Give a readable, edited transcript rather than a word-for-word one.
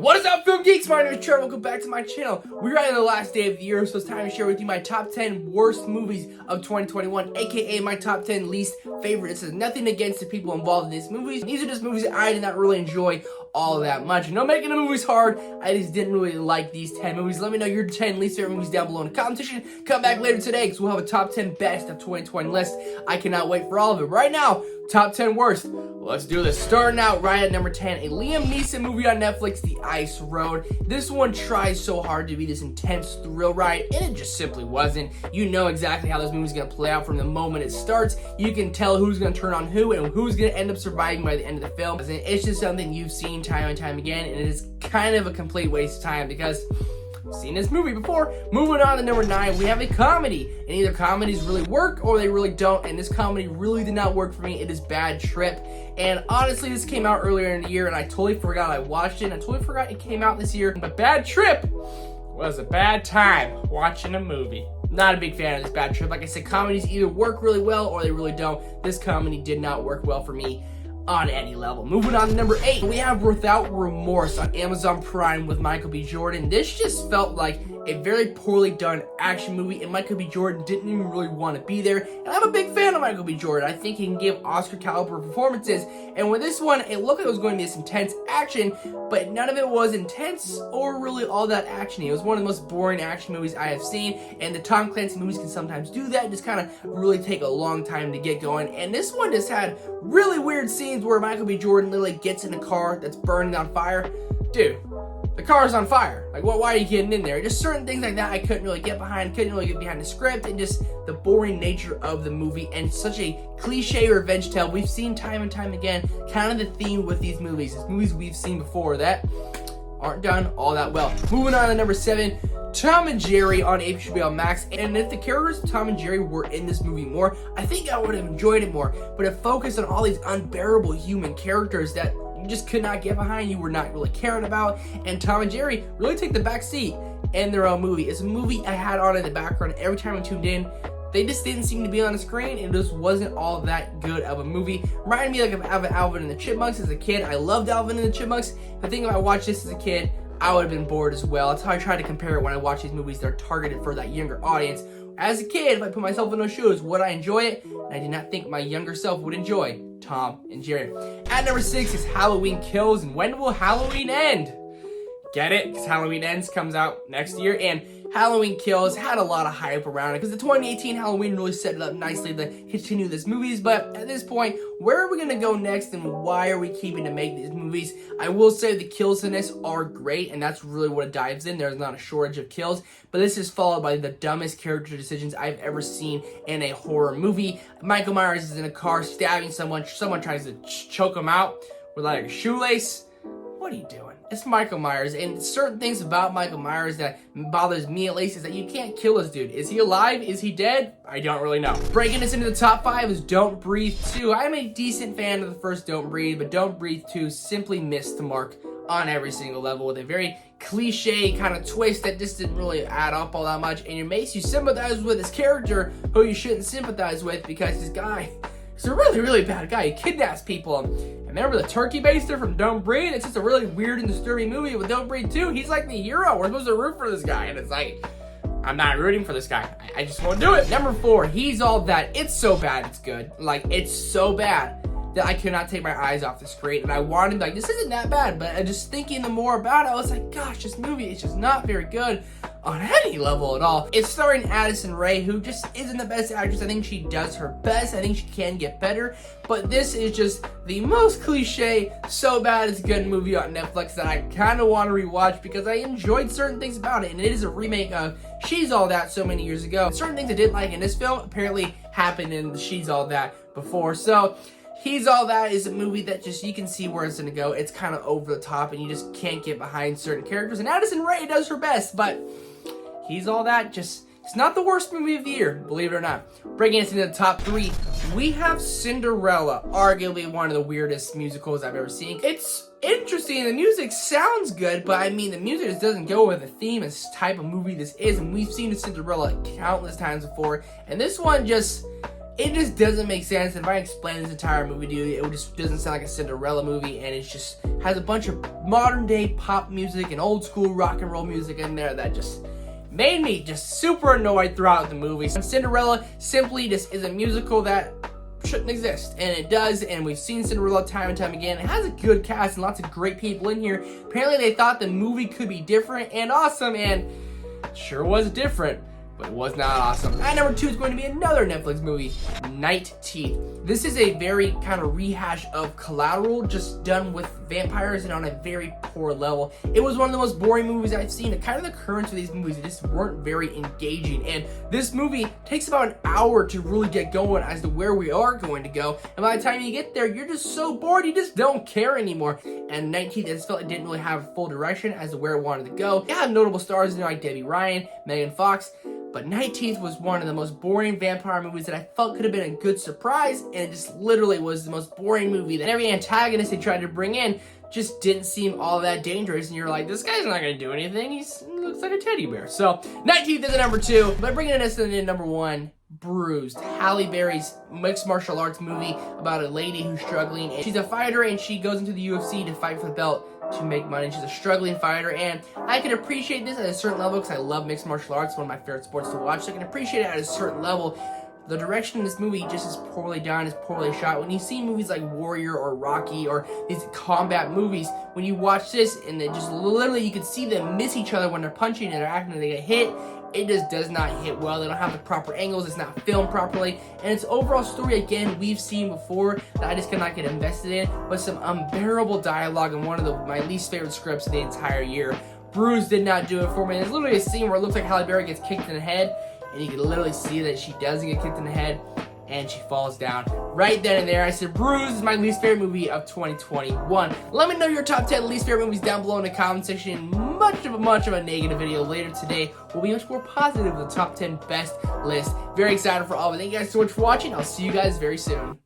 What is up, film geeks? My name is Trevor. Welcome back to my channel. We're right in the last day of the year, so it's time to share with you my top 10 worst movies of 2021, aka my top 10 least favorites. This is nothing against the people involved in these movies. These are just movies that I did not really enjoy all that much. No, making the movies hard. I just didn't really like these 10 movies. Let me know your 10 least favorite movies down below in the comment section. Come back later today because we'll have a top 10 best of 2020 list. I cannot wait for all of it. Right now, top 10 worst. Let's do this. Starting out right at number 10, a Liam Neeson movie on Netflix, The Ice Road. This one tries so hard to be this intense thrill ride, and it just simply wasn't. You know exactly how this movie's gonna play out from the moment it starts. You can tell who's gonna turn on who and who's gonna end up surviving by the end of the film. And it's just something you've seen time and time again, and it is kind of a complete waste of time because I've seen this movie before. Moving on to number 9, we have a comedy. And either comedies really work or they really don't. And this comedy really did not work for me. It is Bad Trip. And honestly, this came out earlier in the year and I totally forgot I watched it. And I totally forgot it came out this year. But Bad Trip was a bad time watching a movie. Not a big fan of this Bad Trip. Like I said, comedies either work really well or they really don't. This comedy did not work well for me on any level. Moving on to number 8, we have Without Remorse on Amazon Prime with Michael B. Jordan. This just felt like a very poorly done action movie, and Michael B. Jordan didn't even really want to be there. And I'm a big fan of Michael B. Jordan. I think he can give Oscar caliber performances. And with this one, it looked like it was going to be this intense action, but none of it was intense or really all that actiony. It was one of the most boring action movies I have seen, and the Tom Clancy movies can sometimes do that, just kind of really take a long time to get going. And this one just had really weird scenes where Michael B. Jordan literally gets in a car that's burning on fire. Dude, the car's on fire. Like, why are you getting in there? Just certain things like that I couldn't really get behind. Couldn't really get behind the script and just the boring nature of the movie and such a cliche revenge tale we've seen time and time again. Kind of the theme with these movies. It's movies we've seen before that aren't done all that well. Moving on to number 7, Tom and Jerry on HBO Max. And if the characters of Tom and Jerry were in this movie more, I think I would have enjoyed it more. But it focused on all these unbearable human characters that you just could not get behind, you were not really caring about, and Tom and Jerry really take the back seat in their own movie. It's a movie I had on in the background every time I tuned in. They just didn't seem to be on the screen, and it just wasn't all that good of a movie. Reminded me like of Alvin and the Chipmunks as a kid. I loved Alvin and the Chipmunks. I think if I watched this as a kid, I would have been bored as well. That's how I try to compare it when I watch these movies that are targeted for that younger audience. As a kid, if I put myself in those shoes, would I enjoy it? And I did not think my younger self would enjoy Tom and Jerry. At number 6 is Halloween Kills, and when will Halloween end? Get it? Because Halloween Ends comes out next year, and Halloween Kills had a lot of hype around it because the 2018 Halloween really set it up nicely to continue these movies. But at this point, where are we going to go next, and why are we keeping to make these movies? I will say the kills in this are great, and that's really what it dives in. There's not a shortage of kills, but this is followed by the dumbest character decisions I've ever seen in a horror movie. Michael Myers is in a car stabbing someone. Someone tries to choke him out with like a shoelace. What are you doing? It's Michael Myers, and certain things about Michael Myers that bothers me at least is that you can't kill this dude. Is he alive? Is he dead? I don't really know. Breaking us into the top 5 is Don't Breathe 2. I'm a decent fan of the first Don't Breathe, but Don't Breathe 2 simply missed the mark on every single level with a very cliche kind of twist that just didn't really add up all that much, and it makes you sympathize with this character who you shouldn't sympathize with because this guy, he's a really, really bad guy. He kidnaps people. And remember the turkey baster from Don't Breathe? It's just a really weird and disturbing movie. With Don't Breathe 2, he's like the hero. We're supposed to root for this guy. And it's like, I'm not rooting for this guy. I just won't do it. Number 4, Hes All That. It's so bad it's good. Like, it's so bad that I could not take my eyes off the screen. And I wanted to be like, this isn't that bad. But just thinking the more about it, I was like, gosh, this movie is just not very good on any level at all. It's starring Addison Rae, who just isn't the best actress. I think she does her best. I think she can get better. But this is just the most cliche, so bad it's good movie on Netflix that I kind of want to rewatch because I enjoyed certain things about it. And it is a remake of Hes All That so many years ago. Certain things I didn't like in this film apparently happened in Hes All That before. So Hes All That is a movie that just, you can see where it's gonna go. It's kind of over the top and you just can't get behind certain characters. And Addison Rae does her best, but Hes All That just, it's not the worst movie of the year, believe it or not. Breaking us into the top 3, we have Cinderella, arguably one of the weirdest musicals I've ever seen. It's interesting, the music sounds good, but I mean, the music just doesn't go with the theme and type of movie this is, and we've seen Cinderella countless times before, and this one just, It just doesn't make sense. If I explain this entire movie to you, it just doesn't sound like a Cinderella movie, and it just has a bunch of modern day pop music and old school rock and roll music in there that just made me just super annoyed throughout the movie. And Cinderella simply just is a musical that shouldn't exist, and it does, and we've seen Cinderella time and time again. It has a good cast and lots of great people in here. Apparently they thought the movie could be different and awesome, and it sure was different, but it was not awesome. At number 2 is going to be another Netflix movie, Night Teeth. This is a very kind of rehash of Collateral, just done with vampires and on a very poor level. It was one of the most boring movies I've seen. And kind of the currents of these movies, they just weren't very engaging. And this movie takes about an hour to really get going as to where we are going to go. And by the time you get there, you're just so bored, you just don't care anymore. And Night Teeth, I just felt it didn't really have full direction as to where it wanted to go. It had notable stars in there like Debbie Ryan, Megan Fox. But Night Teeth was one of the most boring vampire movies that I felt could have been a good surprise, and it just literally was the most boring movie. That every antagonist they tried to bring in just didn't seem all that dangerous, and you're like, this guy's not gonna do anything, he looks like a teddy bear. So, Night Teeth is at number 2, but bringing us in number 1, Bruised, Halle Berry's mixed martial arts movie about a lady who's struggling. And she's a fighter, and she goes into the UFC to fight for the belt to make money. She's a struggling fighter, and I can appreciate this at a certain level because I love mixed martial arts, one of my favorite sports to watch, so I can appreciate it at a certain level. The direction in this movie just is poorly done, is poorly shot. When you see movies like Warrior or Rocky or these combat movies, when you watch this and it just literally you can see them miss each other when they're punching and they're acting and they get hit, it just does not hit well. They don't have the proper angles, it's not filmed properly, and its overall story, again, we've seen before that I just cannot get invested in, but some unbearable dialogue and one of my least favorite scripts of the entire year. Bruised did not do it for me. There's literally a scene where it looks like Halle Berry gets kicked in the head, and you can literally see that she doesn't get kicked in the head, and she falls down. Right then and there, I said Bruised is my least favorite movie of 2021. Let me know your top 10 least favorite movies down below in the comment section. Much of a negative video later today will be much more positive with the top 10 best list. Very excited for all of it. Thank you guys so much for watching. I'll see you guys very soon.